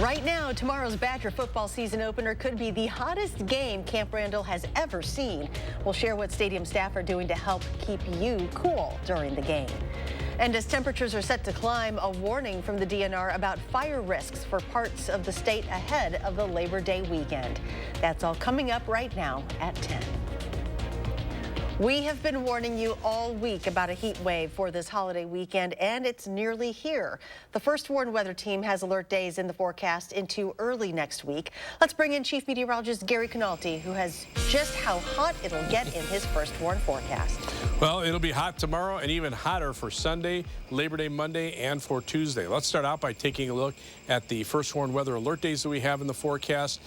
Right now, tomorrow's Badger football season opener could be the hottest game Camp Randall has ever seen. We'll share what stadium staff are doing to help keep you cool during the game. And as temperatures are set to climb, a warning from the DNR about fire risks for parts of the state ahead of the Labor Day weekend. That's all coming up right now at 10. We have been warning you all week about a heat wave for this holiday weekend, and it's nearly here. The First Warn Weather Team has alert days in the forecast into early next week. Let's bring in Chief Meteorologist Gary Canalti, who has just how hot it'll get in his First Warn forecast. Well, it'll be hot tomorrow and even hotter for Sunday, Labor Day Monday, and for Tuesday. Let's start out by taking a look at the First Warn Weather alert days that we have in the forecast.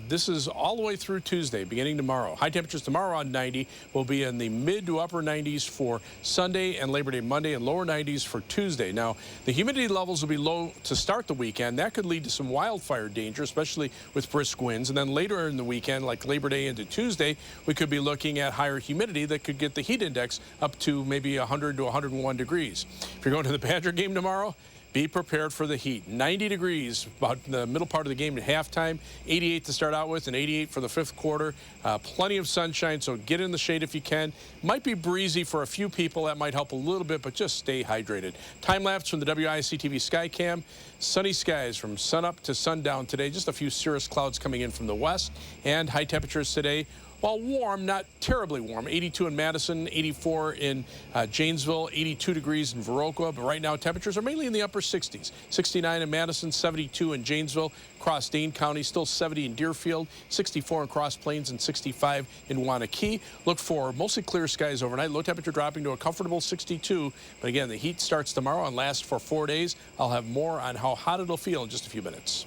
This is all the way through Tuesday, beginning tomorrow. High temperatures tomorrow on 90 will be in the mid to upper 90s for Sunday and Labor Day Monday, and lower 90s for Tuesday. Now, the humidity levels will be low to start the weekend. That could lead to some wildfire danger, especially with brisk winds. And then later in the weekend, like Labor Day into Tuesday, we could be looking at higher humidity that could get the heat index up to maybe 100 to 101 degrees. If you're going to the Badger game tomorrow, be prepared for the heat. 90 degrees about the middle part of the game at halftime, 88 to start out with, and 88 for the fifth quarter. Plenty of sunshine, so get in the shade if you can. Might be breezy for a few people. That might help a little bit, but just stay hydrated. Time lapse from the WISC-TV Skycam. Sunny skies from sunup to sundown today. Just a few cirrus clouds coming in from the west, and high temperatures today. While warm, not terribly warm. 82 in Madison, 84 in Janesville, 82 degrees in Viroqua. But right now, temperatures are mainly in the upper 60s. 69 in Madison, 72 in Janesville, Cross Dane County, still 70 in Deerfield, 64 in Cross Plains, and 65 in Wanakee. Look for mostly clear skies overnight. Low temperature dropping to a comfortable 62. But again, the heat starts tomorrow and lasts for 4 days. I'll have more on how hot it'll feel in just a few minutes.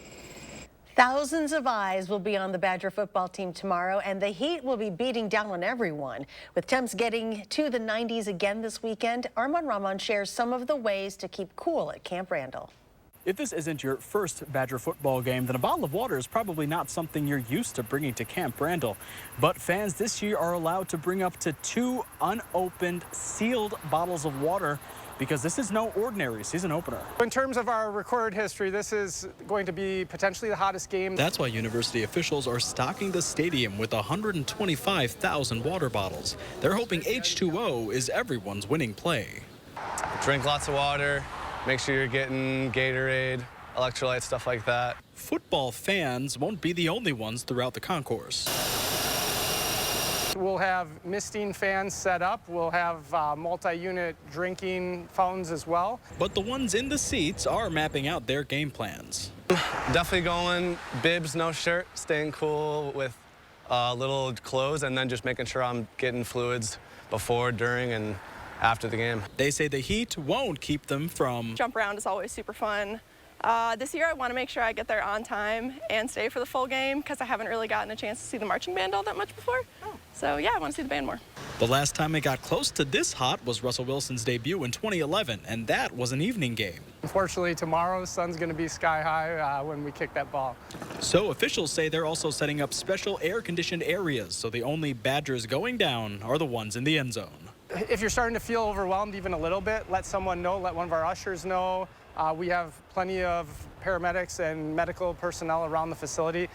Thousands of eyes will be on the Badger football team tomorrow, and the heat will be beating down on everyone. With temps getting to the 90s again this weekend, Armand Rahman shares some of the ways to keep cool at Camp Randall. If this isn't your first Badger football game, then a bottle of water is probably not something you're used to bringing to Camp Randall. But fans this year are allowed to bring up to 2 unopened, sealed bottles of water, because this is no ordinary season opener. In terms of our recorded history, this is going to be potentially the hottest game. That's why university officials are stocking the stadium with 125,000 water bottles. They're hoping H2O is everyone's winning play. Drink lots of water, make sure you're getting Gatorade, electrolytes, stuff like that. Football fans won't be the only ones throughout the concourse. We'll have misting fans set up. We'll have multi-unit drinking fountains as well. But the ones in the seats are mapping out their game plans. Definitely going bibs, no shirt, staying cool with little clothes, and then just making sure I'm getting fluids before, during, and after the game. They say the heat won't keep them from... Jump around is always super fun. This year I want to make sure I get there on time and stay for the full game because I haven't really gotten a chance to see the marching band all that much before. So yeah, I want to see the band more. The last time it got close to this hot was Russell Wilson's debut in 2011, and that was an evening game. Unfortunately, tomorrow the sun's going to be sky high when we kick that ball. So officials say they're also setting up special air-conditioned areas, so the only Badgers going down are the ones in the end zone. If you're starting to feel overwhelmed even a little bit, let someone know, let one of our ushers know. We have plenty of paramedics and medical personnel around the facility.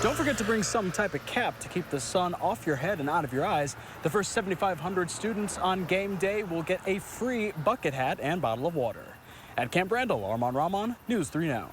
Don't forget to bring some type of cap to keep the sun off your head and out of your eyes. The first 7,500 students on game day will get a free bucket hat and bottle of water. At Camp Randall, Armand Rahman, News 3 Now.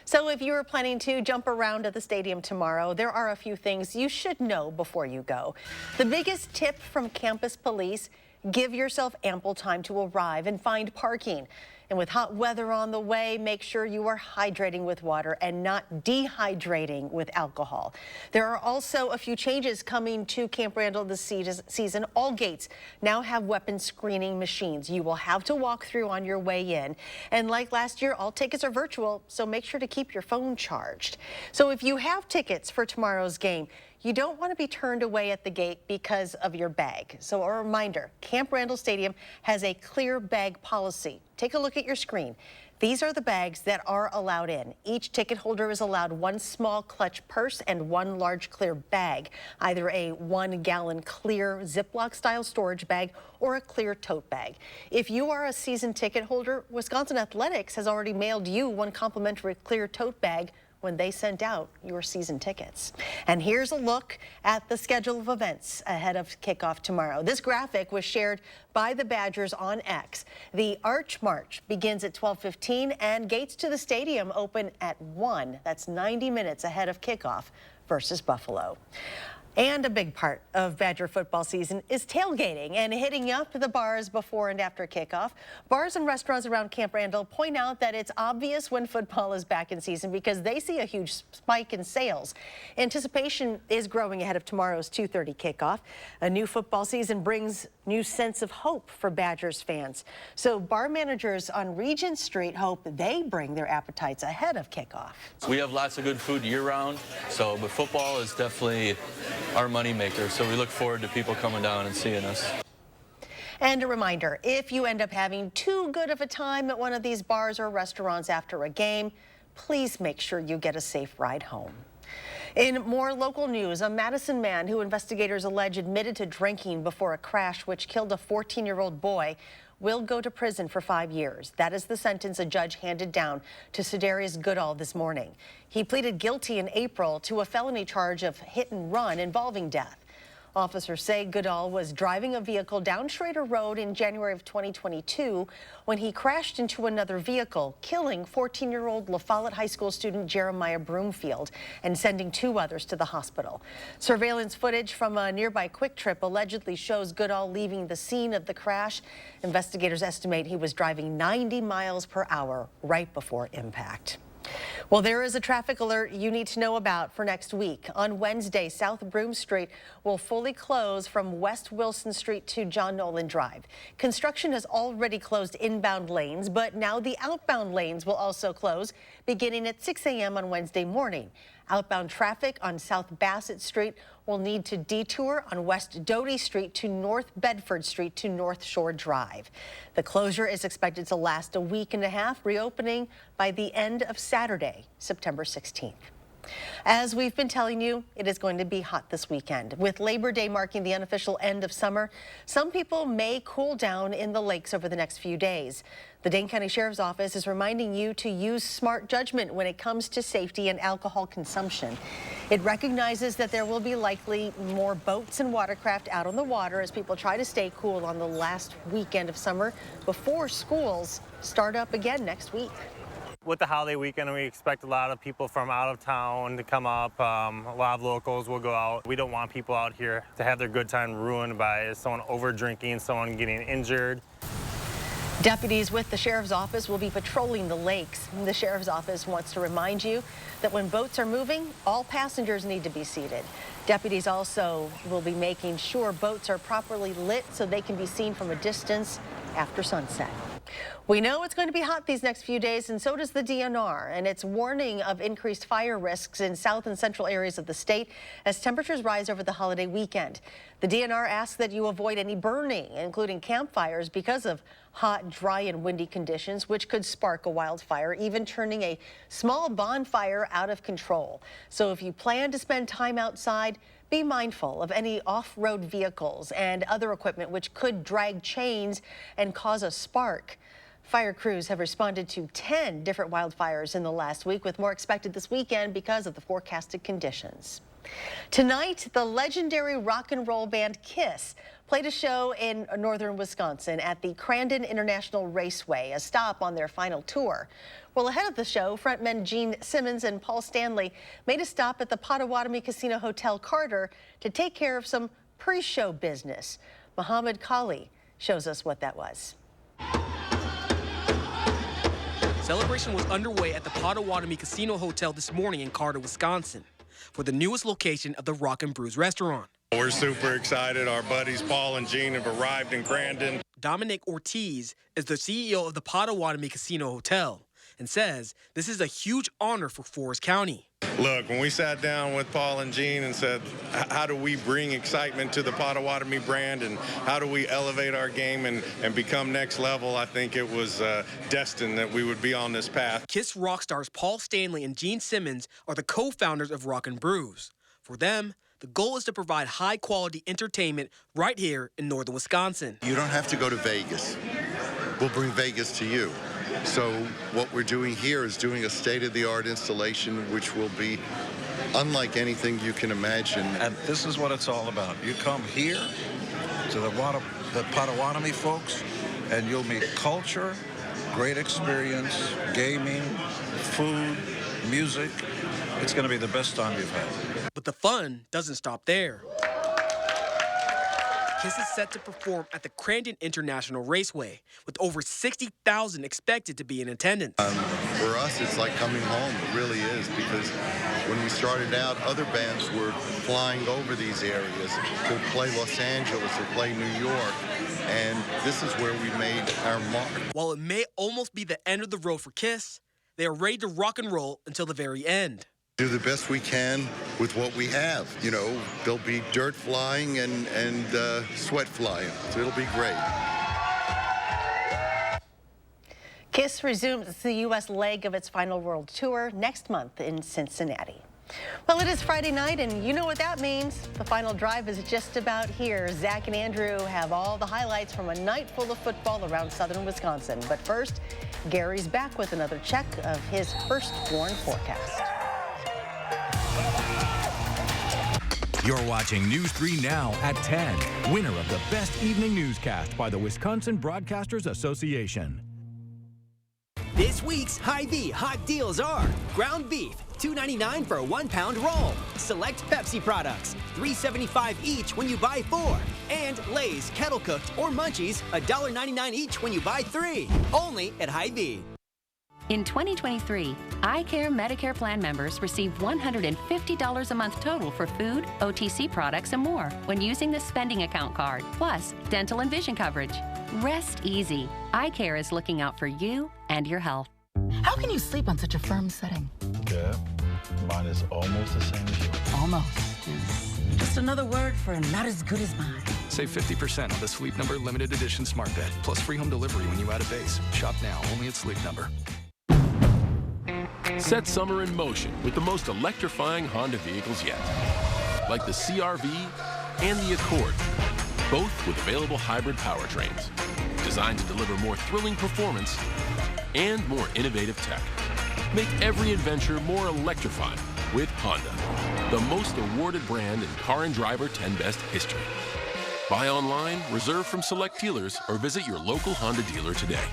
So if you are planning to jump around at the stadium tomorrow, there are a few things you should know before you go. The biggest tip from campus police: give yourself ample time to arrive and find parking. And with hot weather on the way, make sure you are hydrating with water and not dehydrating with alcohol. There are also a few changes coming to Camp Randall this season. All gates now have weapon screening machines you will have to walk through on your way in. And like last year, all tickets are virtual, so make sure to keep your phone charged. So if you have tickets for tomorrow's game, you don't want to be turned away at the gate because of your bag. So a reminder, Camp Randall Stadium has a clear bag policy. Take a look at your screen. These are the bags that are allowed in. Each ticket holder is allowed one small clutch purse and one large clear bag, either a 1-gallon clear Ziploc style storage bag or a clear tote bag. If you are a season ticket holder, Wisconsin Athletics has already mailed you one complimentary clear tote bag when they sent out your season tickets. And here's a look at the schedule of events ahead of kickoff tomorrow. This graphic was shared by the Badgers on X. The Arch March begins at 12:15 and gates to the stadium open at 1. That's 90 minutes ahead of kickoff versus Buffalo. And a big part of Badger football season is tailgating and hitting up the bars before and after kickoff. Bars and restaurants around Camp Randall point out that it's obvious when football is back in season because they see a huge spike in sales. Anticipation is growing ahead of tomorrow's 2:30 kickoff. A new football season brings new sense of hope for Badgers fans. So bar managers on Regent Street hope they bring their appetites ahead of kickoff. We have lots of good food year-round, but football is definitely our moneymaker, so we look forward to people coming down and seeing us. And a reminder, if you end up having too good of a time at one of these bars or restaurants after a game, please make sure you get a safe ride home. In more local news, a Madison man who investigators allege admitted to drinking before a crash which killed a 14-year-old boy will go to prison for 5 years. That is the sentence a judge handed down to Sedarius Goodall this morning. He pleaded guilty in April to a felony charge of hit and run involving death. Officers say Goodall was driving a vehicle down Schrader Road in January of 2022 when he crashed into another vehicle, killing 14-year-old La Follette High School student Jeremiah Broomfield and sending 2 others to the hospital. Surveillance footage from a nearby Quick Trip allegedly shows Goodall leaving the scene of the crash. Investigators estimate he was driving 90 miles per hour right before impact. Well, there is a traffic alert you need to know about for next week. On Wednesday, South Broome Street will fully close from West Wilson Street to John Nolan Drive. Construction has already closed inbound lanes, but now the outbound lanes will also close beginning at 6 a.m. on Wednesday morning. Outbound traffic on South Bassett Street will need to detour on West Doty Street to North Bedford Street to North Shore Drive. The closure is expected to last a week and a half, reopening by the end of Saturday, September 16th. As we've been telling you, it is going to be hot this weekend. With Labor Day marking the unofficial end of summer, some people may cool down in the lakes over the next few days. The Dane County Sheriff's Office is reminding you to use smart judgment when it comes to safety and alcohol consumption. It recognizes that there will be likely more boats and watercraft out on the water as people try to stay cool on the last weekend of summer before schools start up again next week. With the holiday weekend, we expect a lot of people from out of town to come up. A lot of locals will go out. We don't want people out here to have their good time ruined by someone over drinking, someone getting injured. Deputies with the Sheriff's Office will be patrolling the lakes. The Sheriff's Office wants to remind you that when boats are moving, all passengers need to be seated. Deputies also will be making sure boats are properly lit so they can be seen from a distance after sunset. We know it's going to be hot these next few days, and so does the DNR, and it's warning of increased fire risks in south and central areas of the state as temperatures rise over the holiday weekend. The DNR asks that you avoid any burning, including campfires, because of hot, dry, and windy conditions, which could spark a wildfire, even turning a small bonfire out of control. So if you plan to spend time outside, be mindful of any off-road vehicles and other equipment which could drag chains and cause a spark. Fire crews have responded to 10 different wildfires in the last week, with more expected this weekend because of the forecasted conditions. Tonight, the legendary rock and roll band Kiss played a show in northern Wisconsin at the Crandon International Raceway, a stop on their final tour. Well, ahead of the show, frontmen Gene Simmons and Paul Stanley made a stop at the Potawatomi Casino Hotel Carter to take care of some pre-show business. Muhammad Kali shows us what that was. Celebration was underway at the Potawatomi Casino Hotel this morning in Carter, Wisconsin, for the newest location of the Rock and Brews restaurant. We're super excited. Our buddies Paul and Gene have arrived in Crandon. Dominic Ortiz is the CEO of the Potawatomi Casino Hotel and says this is a huge honor for Forest County. Look, when we sat down with Paul and Gene and said, how do we bring excitement to the Potawatomi brand and how do we elevate our game and become next level, I think it was destined that we would be on this path. KISS rock stars Paul Stanley and Gene Simmons are the co-founders of Rockin' Brews. For them, the goal is to provide high-quality entertainment right here in northern Wisconsin. You don't have to go to Vegas. We'll bring Vegas to you. So what we're doing here is doing a state-of-the-art installation, which will be unlike anything you can imagine. And this is what it's all about. You come here to the Potawatomi folks, and you'll meet culture, great experience, gaming, food, music. It's going to be the best time you've had. But the fun doesn't stop there. KISS is set to perform at the Crandon International Raceway, with over 60,000 expected to be in attendance. For us, it's like coming home. It really is, because when we started out, other bands were flying over these areas to play Los Angeles or play New York, and this is where we made our mark. While it may almost be the end of the road for KISS, they are ready to rock and roll until the very end. Do the best we can with what we have. You know, there'll be dirt flying and sweat flying, so it'll be great. KISS resumes the U.S. leg of its final world tour next month in Cincinnati. Well, it is Friday night, and you know what that means. The final drive is just about here. Zach and Andrew have all the highlights from a night full of football around southern Wisconsin. But first, Gary's back with another check of his firstborn forecast. You're watching News 3 now at 10. Winner of the Best Evening Newscast by the Wisconsin Broadcasters Association. This week's Hy-Vee hot deals are ground beef, $2.99 for a 1-pound roll. Select Pepsi products, $3.75 each when you buy 4. And Lay's kettle cooked or Munchies, $1.99 each when you buy 3. Only at Hy-Vee. In 2023, iCare Medicare plan members receive $150 a month total for food, OTC products, and more when using the spending account card, plus dental and vision coverage. Rest easy. iCare is looking out for you and your health. How can you sleep on such a firm setting? Yeah, mine is almost the same as yours. Almost. Just another word for not as good as mine. Save 50% on the Sleep Number limited edition smart bed, plus free home delivery when you add a base. Shop now, only at Sleep Number. Set summer in motion with the most electrifying Honda vehicles yet, like the CR-V and the Accord, both with available hybrid powertrains, designed to deliver more thrilling performance and more innovative tech. Make every adventure more electrifying with Honda, the most awarded brand in Car and Driver 10 Best history. Buy online, reserve from select dealers, or visit your local Honda dealer today.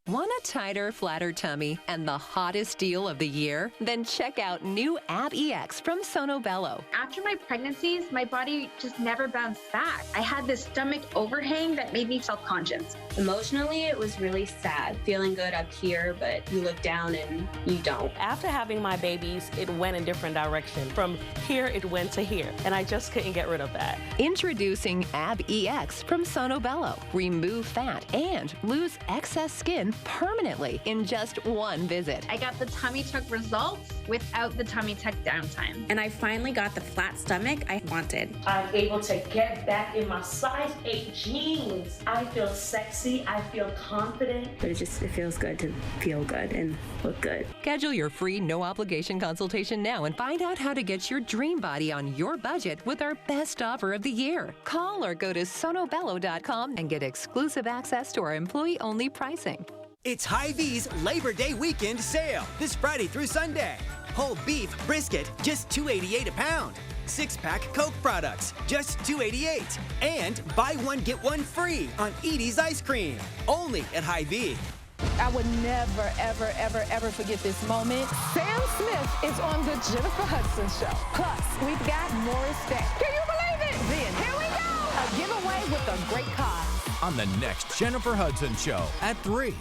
Want a tighter, flatter tummy and the hottest deal of the year? Then check out new Ab EX from Sono Bello. After my pregnancies, my body just never bounced back. I had this stomach overhang that made me self-conscious. Emotionally, it was really sad. Feeling good up here, but you look down and you don't. After having my babies, it went in different direction. From here, it went to here, and I just couldn't get rid of that. Introducing Ab EX from Sono Bello. Remove fat and lose excess skin permanently in just one visit. I got the tummy tuck results without the tummy tuck downtime. And I finally got the flat stomach I wanted. I'm able to get back in my size 8 jeans. I feel sexy, I feel confident. But it feels good to feel good and look good. Schedule your free no-obligation consultation now and find out how to get your dream body on your budget with our best offer of the year. Call or go to sonobello.com and get exclusive access to our employee-only pricing. It's Hy-Vee's Labor Day weekend sale this Friday through Sunday. Whole beef brisket, just $2.88 a pound. 6-pack Coke products, just $2.88. And buy one, get one free on Edie's ice cream. Only at Hy-Vee. I would never, ever, ever, ever forget this moment. Sam Smith is on the Jennifer Hudson Show. Plus, we've got Morris Day. Can you believe it? Then, here we go. A giveaway with a great cause. On the next Jennifer Hudson Show at 3.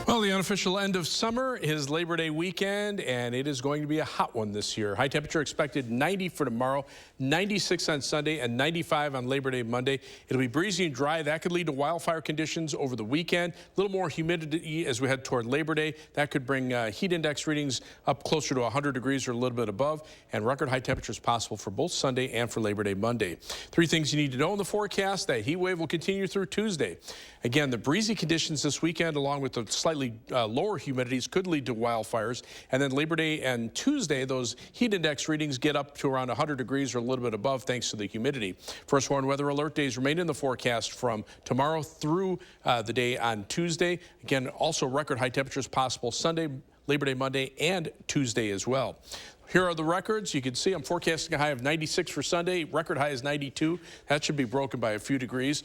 Well, Well, the unofficial end of summer is Labor Day weekend, and it is going to be a hot one this year. High temperature expected 90 for tomorrow, 96 on Sunday, and 95 on Labor Day Monday. It'll be breezy and dry. That could lead to wildfire conditions over the weekend. A little more humidity as we head toward Labor Day. That could bring heat index readings up closer to 100 degrees or a little bit above, and record high temperatures possible for both Sunday and for Labor Day Monday. 3 things you need to know in the forecast. That heat wave will continue through Tuesday. Again, the breezy conditions this weekend, along with the slightly lower humidities, could lead to wildfires. And then Labor Day and Tuesday, those heat index readings get up to around 100 degrees or a little bit above thanks to the humidity. First warned weather alert days remain in the forecast from tomorrow through the day on Tuesday. Again, also record high temperatures possible Sunday, Labor Day Monday, and Tuesday as well. Here are the records. You can see I'm forecasting a high of 96 for Sunday. Record high is 92. That should be broken by a few degrees.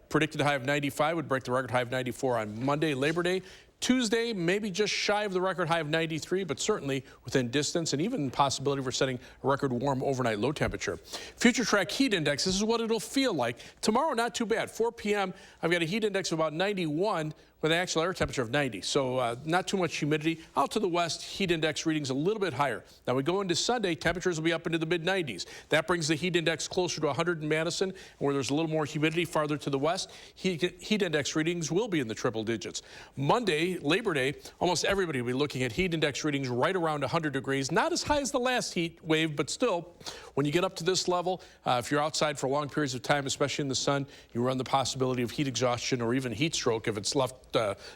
Predicted high of 95 would break the record high of 94 on Monday, Labor Day. Tuesday, maybe just shy of the record high of 93, but certainly within distance and even possibility for setting a record warm overnight low temperature. Future track heat index, this is what it'll feel like. Tomorrow, not too bad. 4 p.m., I've got a heat index of about 91 with an actual air temperature of 90. So not too much humidity. Out to the west, heat index readings a little bit higher. Now we go into Sunday, temperatures will be up into the mid-90s. That brings the heat index closer to 100 in Madison, where there's a little more humidity farther to the west. Heat index readings will be in the triple digits. Monday, Labor Day, almost everybody will be looking at heat index readings right around 100 degrees. Not as high as the last heat wave, but still, when you get up to this level, if you're outside for long periods of time, especially in the sun, you run the possibility of heat exhaustion or even heat stroke if it's left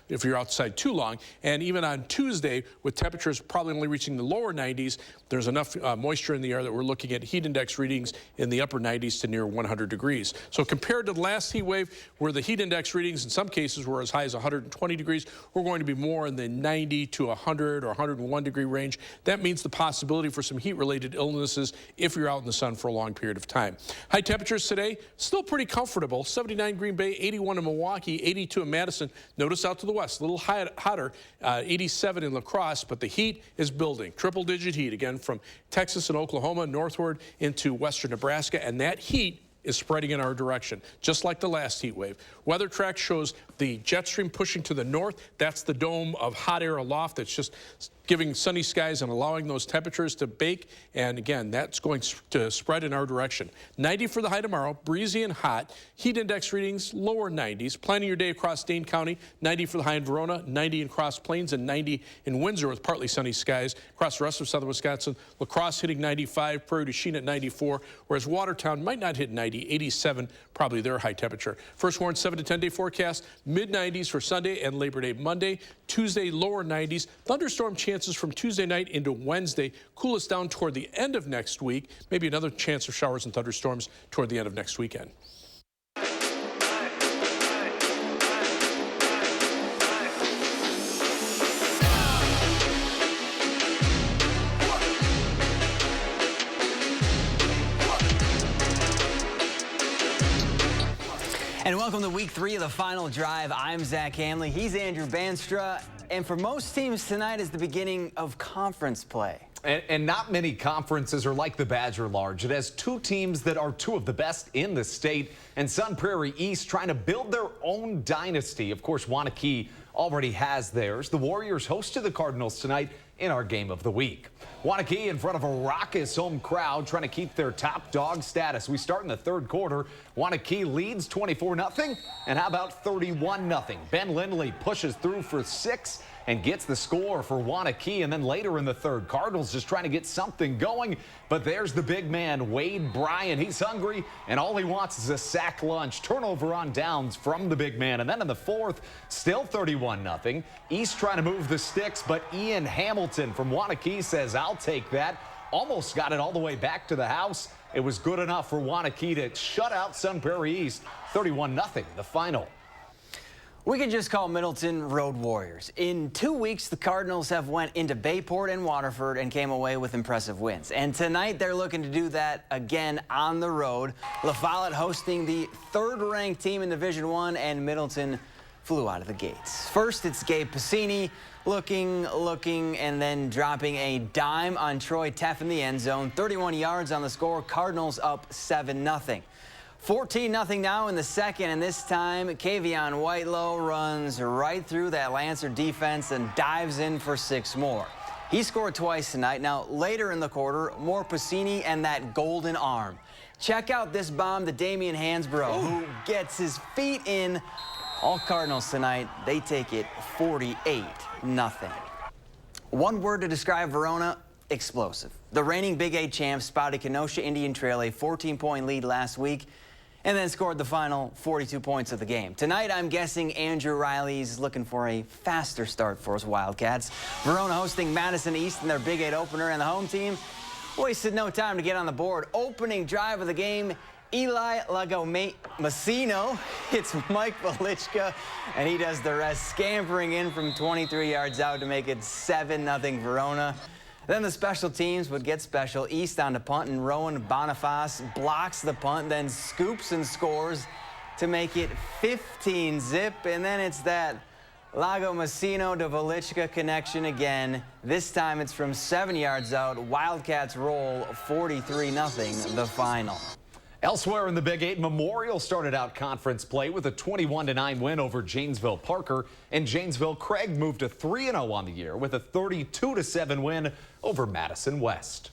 if you're outside too long. And even on Tuesday, with temperatures probably only reaching the lower 90s, there's enough moisture in the air that we're looking at heat index readings in the upper 90s to near 100 degrees. So compared to the last heat wave, where the heat index readings in some cases were as high as 120 degrees, we're going to be more in the 90 to 100 or 101 degree range. That means the possibility for some heat-related illnesses if you're out in the sun for a long period of time. High temperatures today, still pretty comfortable. 79 Green Bay, 81 in Milwaukee, 82 in Madison. Notice out to the west, a little hotter, 87 in La Crosse, but the heat is building. Triple-digit heat, again, from Texas and Oklahoma northward into western Nebraska, and that heat is spreading in our direction, just like the last heat wave. Weather track shows the jet stream pushing to the north. That's the dome of hot air aloft that's just giving sunny skies and allowing those temperatures to bake. And again, that's going to spread in our direction. 90 for the high tomorrow, breezy and hot. Heat index readings, lower 90s. Planning your day across Dane County, 90 for the high in Verona, 90 in Cross Plains, and 90 in Windsor with partly sunny skies. Across the rest of southern Wisconsin, La Crosse hitting 95, Prairie du Chien at 94, whereas Watertown might not hit 90, 87, probably their high temperature. First warned 7 to 10 day forecast, mid-90s for Sunday and Labor Day Monday. Tuesday, lower 90s. Thunderstorm chances from Tuesday night into Wednesday. Cool us down toward the end of next week. Maybe another chance of showers and thunderstorms toward the end of next weekend. And welcome to week 3 of the Final Drive. I'm Zach Hamley. He's Andrew Banstra. And for most teams, tonight is the beginning of conference play. And not many conferences are like the Badger Large. It has 2 teams that are 2 of the best in the state, and Sun Prairie East trying to build their own dynasty. Of course, Wanakee already has theirs. The Warriors hosted the Cardinals tonight in our game of the week. Wanakee in front of a raucous home crowd trying to keep their top dog status. We start in the 3rd quarter. Wanakee leads 24-0. And how about 31-0? Ben Lindley pushes through for 6 and gets the score for Wanakee. And then later in the 3rd, Cardinals just trying to get something going. But there's the big man, Wade Bryan. He's hungry, and all he wants is a sack lunch. Turnover on downs from the big man. And then in the 4th, still 31-0. East trying to move the sticks, but Ian Hamilton from Wanakee says, I'll take that. Almost got it all the way back to the house. It was good enough for Wanakee to shut out Sun Prairie East. 31-0, the final. We could just call Middleton Road Warriors. In 2 weeks, the Cardinals have went into Bayport and Waterford and came away with impressive wins. And tonight, they're looking to do that again on the road. La Follette hosting the 3rd-ranked team in Division I, and Middleton flew out of the gates. First, it's Gabe Piscini looking, and then dropping a dime on Troy Teff in the end zone. 31 yards on the score. Cardinals up 7-0. 14-0 now in the second, and this time Kavion Whitelow runs right through that Lancer defense and dives in for 6 more. He scored twice tonight. Now, later in the quarter, more Puccini and that golden arm. Check out this bomb to Damian Hansbrough, who gets his feet in. All Cardinals tonight, they take it 48-0. One word to describe Verona: explosive. The reigning Big 8 champs spotted Kenosha Indian Trail a 14-point lead last week and then scored the final 42 points of the game. Tonight, I'm guessing Andrew Riley's looking for a faster start for his Wildcats. Verona hosting Madison East in their Big 8 opener, and the home team wasted no time to get on the board. Opening drive of the game, Eli Lagomasino hits Mike Velichka, and he does the rest, scampering in from 23 yards out to make it 7-0 Verona. Then the special teams would get special. East on the punt, and Rowan Boniface blocks the punt, then scoops and scores to make it 15-0. And then it's that Lagomasino to Velichka connection again. This time it's from 7 yards out. Wildcats roll 43-0 the final. Elsewhere in the Big 8, Memorial started out conference play with a 21-9 win over Janesville Parker, and Janesville Craig moved to 3-0 on the year with a 32-7 win over Madison West.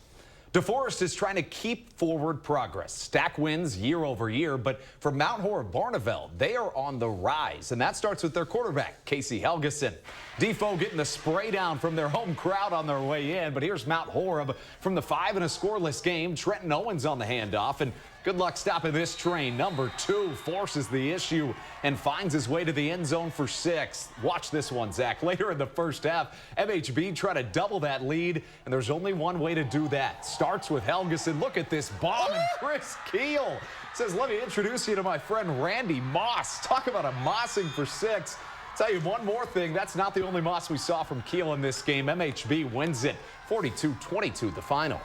DeForest is trying to keep forward progress, stack wins year over year, but for Mount Horeb Barneveld, they are on the rise, and that starts with their quarterback, Casey Helgeson. Defo getting the spray down from their home crowd on their way in, but here's Mount Horeb from the 5 in a scoreless game. Trenton Owens on the handoff, and good luck stopping this train. Number 2 forces the issue and finds his way to the end zone for 6. Watch this one, Zach. Later in the first half, MHB try to double that lead, and there's only one way to do that. Starts with Helgeson. Look at this bomb, and Chris Keel says, let me introduce you to my friend Randy Moss. Talk about a mossing for 6. Tell you one more thing, that's not the only moss we saw from Keel in this game. MHB wins it 42-22 the final.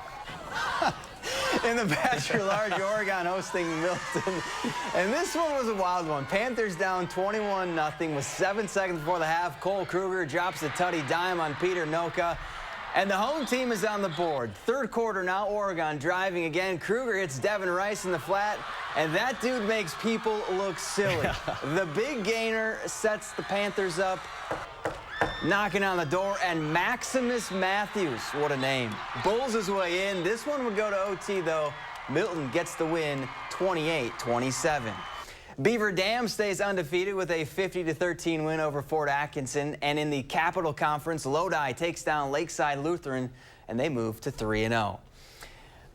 In the Badger Large, Oregon hosting Milton. And this one was a wild one. Panthers down 21-0 with 7 seconds before the half. Cole Kruger drops a tutty dime on Peter Noka. And the home team is on the board. Third quarter now, Oregon driving again. Kruger hits Devin Rice in the flat, and that dude makes people look silly. The big gainer sets the Panthers up. Knocking on the door, and Maximus Matthews, what a name, bulls his way in. This one would go to OT, though. Milton gets the win 28-27. Beaver Dam stays undefeated with a 50-13 win over Fort Atkinson. And in the Capital Conference, Lodi takes down Lakeside Lutheran, and they move to 3-0.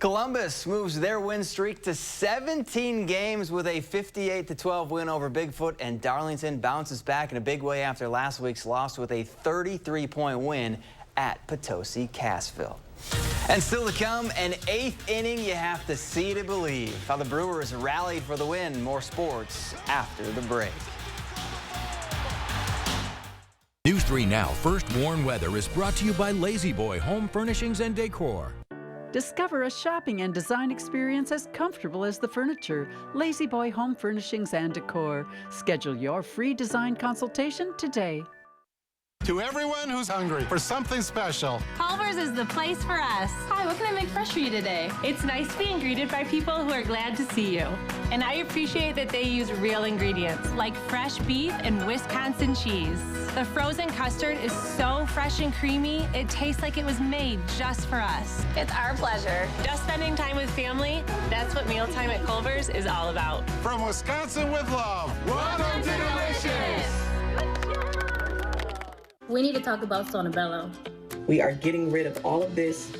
Columbus moves their win streak to 17 games with a 58-12 win over Bigfoot, and Darlington bounces back in a big way after last week's loss with a 33-point win at Potosi-Cassville. And still to come, an 8th inning you have to see to believe. How the Brewers rallied for the win. More sports after the break. News 3 Now First Warn Weather is brought to you by Lazy Boy Home Furnishings and Decor. Discover a shopping and design experience as comfortable as the furniture. Lazy Boy Home Furnishings and Decor. Schedule your free design consultation today. To everyone who's hungry for something special, Culver's is the place for us. Hi, what can I make fresh for you today? It's nice being greeted by people who are glad to see you. And I appreciate that they use real ingredients, like fresh beef and Wisconsin cheese. The frozen custard is so fresh and creamy, it tastes like it was made just for us. It's our pleasure. Just spending time with family, that's what mealtime at Culver's is all about. From Wisconsin with love, welcome to Delicious! We need to talk about Sonobello. We are getting rid of all of this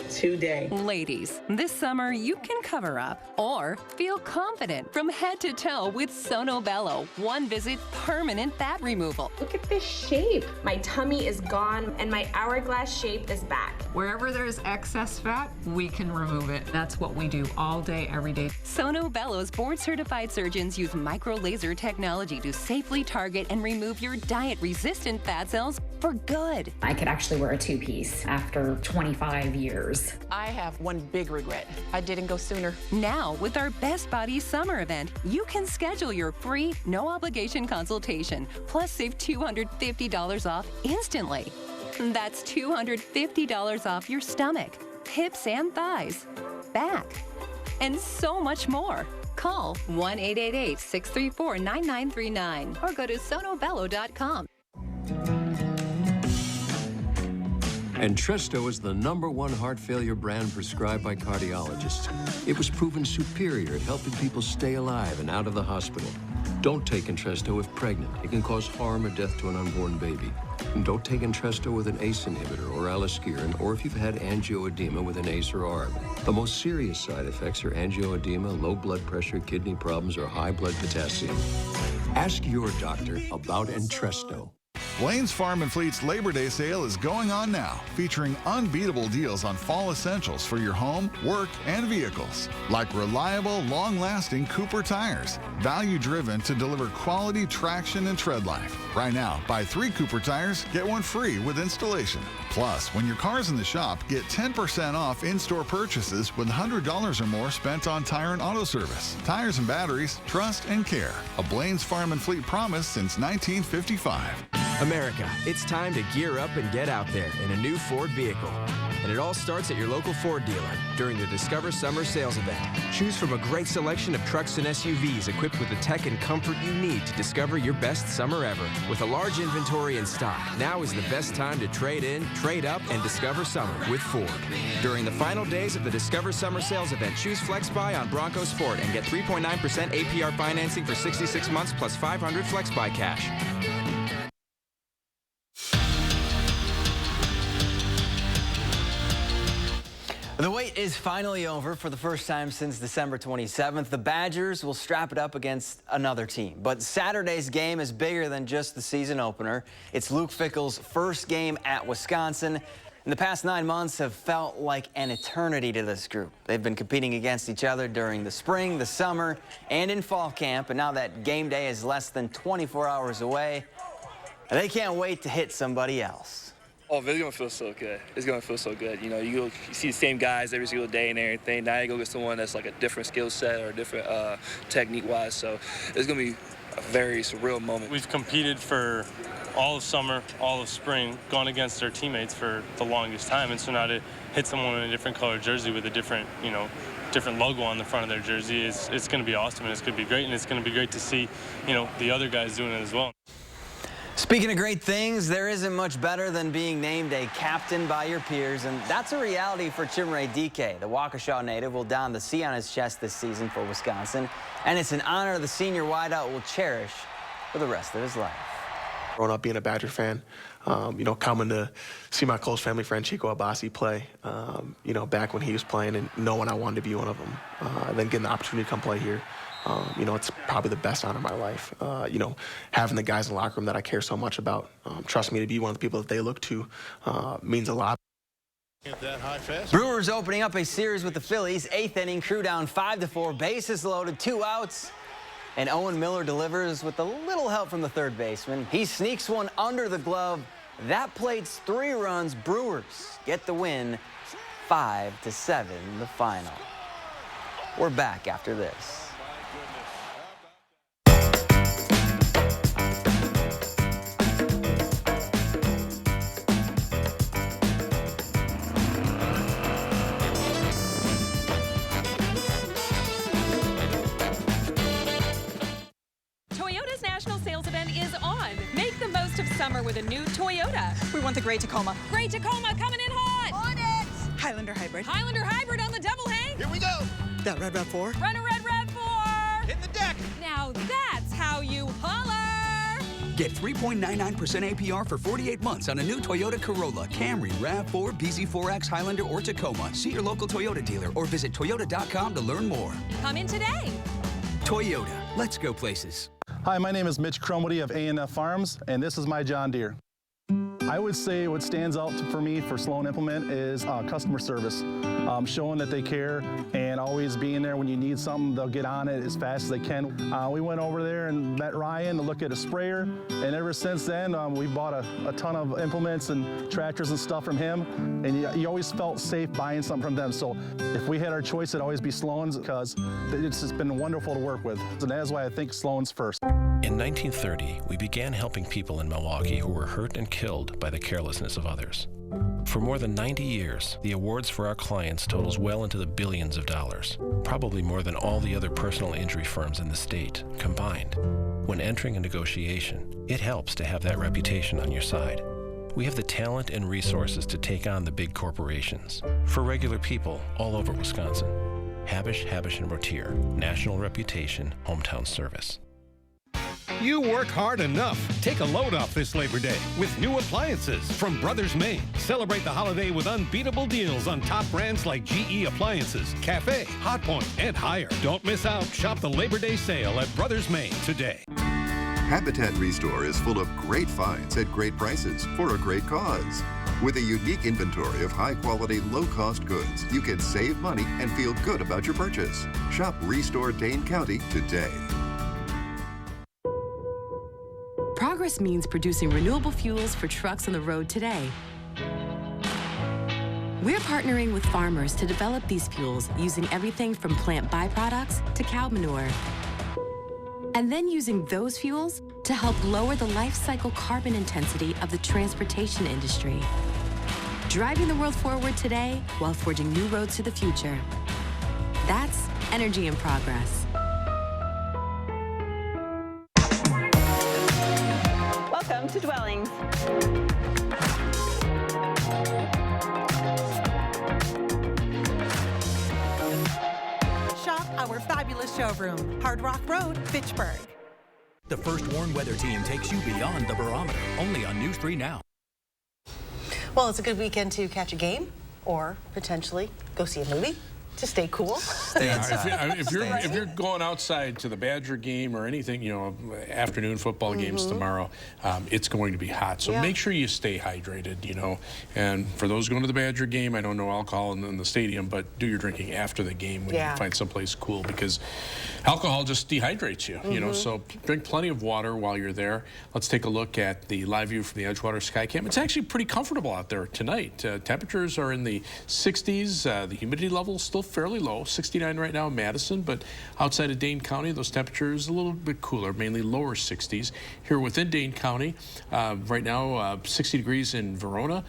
today. Ladies, this summer you can cover up or feel confident from head to toe with Sonobello. One visit, permanent fat removal. Look at this shape. My tummy is gone and my hourglass shape is back. Wherever there's excess fat, we can remove it. That's what we do all day, every day. Sonobello's board-certified surgeons use micro-laser technology to safely target and remove your diet-resistant fat cells for good. I could actually wear a 2-piece after 25 years. I have one big regret. I didn't go sooner. Now, with our Best Bodies summer event, you can schedule your free, no-obligation consultation, plus save $250 off instantly. That's $250 off your stomach, hips and thighs, back, and so much more. Call 1-888-634-9939 or go to sonobello.com. Entresto is the #1 heart failure brand prescribed by cardiologists. It was proven superior at helping people stay alive and out of the hospital. Don't take Entresto if pregnant. It can cause harm or death to an unborn baby. And don't take Entresto with an ACE inhibitor or aliskiren, or if you've had angioedema with an ACE or ARB. The most serious side effects are angioedema, low blood pressure, kidney problems, or high blood potassium. Ask your doctor about Entresto. Blaine's Farm and Fleet's Labor Day sale is going on now, featuring unbeatable deals on fall essentials for your home, work, and vehicles, like reliable, long-lasting Cooper tires, value-driven to deliver quality traction and tread life. Right now, buy 3 Cooper tires, get 1 free with installation. Plus, when your car's in the shop, get 10% off in-store purchases with $100 or more spent on tire and auto service. Tires and batteries, trust and care. A Blaine's Farm and Fleet promise since 1955. America, it's time to gear up and get out there in a new Ford vehicle. And it all starts at your local Ford dealer during the Discover Summer Sales Event. Choose from a great selection of trucks and SUVs equipped with the tech and comfort you need to discover your best summer ever. With a large inventory in stock, now is the best time to trade in, trade up, and discover summer with Ford. During the final days of the Discover Summer Sales Event, choose FlexBuy on Bronco Sport and get 3.9% APR financing for 66 months plus $500 FlexBuy cash. The wait is finally over. For the first time since December 27th. The Badgers will strap it up against another team. But Saturday's game is bigger than just the season opener. It's Luke Fickell's first game at Wisconsin. And the past 9 months have felt like an eternity to this group. They've been competing against each other during the spring, the summer, and in fall camp. And now that game day is less than 24 hours away, and they can't wait to hit somebody else. Oh, it's going to feel so good. It's going to feel so good. You know, you see the same guys every single day and everything. Now you go get someone that's like a different skill set or different technique-wise. So it's going to be a very surreal moment. We've competed for all of summer, all of spring, gone against our teammates for the longest time. And so now to hit someone in a different colored jersey with a different, different logo on the front of their jersey, it's going to be awesome, and it's going to be great. And it's going to be great to see, the other guys doing it as well. Speaking of great things, there isn't much better than being named a captain by your peers, and that's a reality for Chimere Dike. The Waukesha native will don the C on his chest this season for Wisconsin, and it's an honor the senior wideout will cherish for the rest of his life. Growing up being a Badger fan, coming to see my close family friend Chico Abasi play, back when he was playing and knowing I wanted to be one of them, and then getting the opportunity to come play here. It's probably the best honor of my life. Having the guys in the locker room that I care so much about, trust me to be one of the people that they look to, means a lot. Brewers opening up a series with the Phillies. 8th inning, crew down 5-4, bases loaded, 2 outs. And Owen Miller delivers with a little help from the third baseman. He sneaks one under the glove. That plates 3 runs. Brewers get the win, 5-7 the final. We're back after this. Summer with a new Toyota. We want the Great Tacoma. Great Tacoma coming in hot. On it. Highlander Hybrid. Highlander Hybrid on the double hang. Here we go. That red RAV4. Run a red RAV4. Hit the deck. Now that's how you holler. Get 3.99% APR for 48 months on a new Toyota Corolla, Camry, RAV4, BZ4X, Highlander, or Tacoma. See your local Toyota dealer or visit Toyota.com to learn more. Come in today. Toyota. Let's go places. Hi, my name is Mitch Cromody of A&F Farms, and this is my John Deere. I would say what stands out for me for Sloan Implement is customer service, showing that they care and always being there when you need something. They'll get on it as fast as they can. We went over there and met Ryan to look at a sprayer, and ever since then we bought a ton of implements and tractors and stuff from him, and you always felt safe buying something from them. So if we had our choice, it'd always be Sloan's, because it's just been wonderful to work with, and that's why I think Sloan's first. In 1930, we began helping people in Milwaukee who were hurt and killed by the carelessness of others. For more than 90 years, the awards for our clients totals well into the billions of dollars, probably more than all the other personal injury firms in the state combined. When entering a negotiation, it helps to have that reputation on your side. We have the talent and resources to take on the big corporations for regular people all over Wisconsin. Habish, Habish & Rotier, national reputation, hometown service. You work hard enough. Take a load off this Labor Day with new appliances from Brothers Maine. Celebrate the holiday with unbeatable deals on top brands like GE Appliances, Cafe, Hotpoint, and Haier. Don't miss out. Shop the Labor Day sale at Brothers Maine today. Habitat Restore is full of great finds at great prices for a great cause. With a unique inventory of high-quality, low-cost goods, you can save money and feel good about your purchase. Shop Restore Dane County today. Progress means producing renewable fuels for trucks on the road today. We're partnering with farmers to develop these fuels using everything from plant byproducts to cow manure. And then using those fuels to help lower the life cycle carbon intensity of the transportation industry. Driving the world forward today while forging new roads to the future. That's energy in progress. Welcome to Dwellings. Shop our fabulous showroom, Hard Rock Road, Fitchburg. The First Warn Weather Team takes you beyond the barometer, only on News 3 Now. Well, it's a good weekend to catch a game or potentially go see a movie to stay cool. If you're going outside to the Badger game or anything, afternoon football games tomorrow, it's going to be hot. So make sure you stay hydrated, And for those going to the Badger game, I don't know alcohol in the stadium, but do your drinking after the game when you find someplace cool, because alcohol just dehydrates you, So drink plenty of water while you're there. Let's take a look at the live view from the Edgewater Sky Cam. It's actually pretty comfortable out there tonight. Temperatures are in the 60s. The humidity level is still fairly low, 69 right now in Madison, but outside of Dane County, those temperatures a little bit cooler, mainly lower 60s. Here within Dane County, right now 60 degrees in Verona,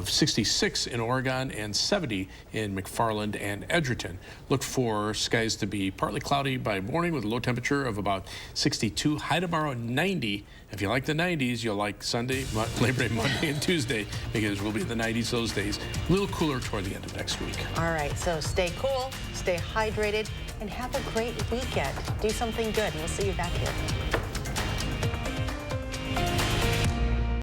66 in Oregon, and 70 in McFarland and Edgerton. Look for skies to be partly cloudy by morning with a low temperature of about 62. High tomorrow 90. If you like the 90s, you'll like Sunday, Labor Day, Monday, and Tuesday, because we'll be in the 90s those days. A little cooler toward the end of next week. All right, so stay cool, stay hydrated, and have a great weekend. Do something good, and we'll see you back here.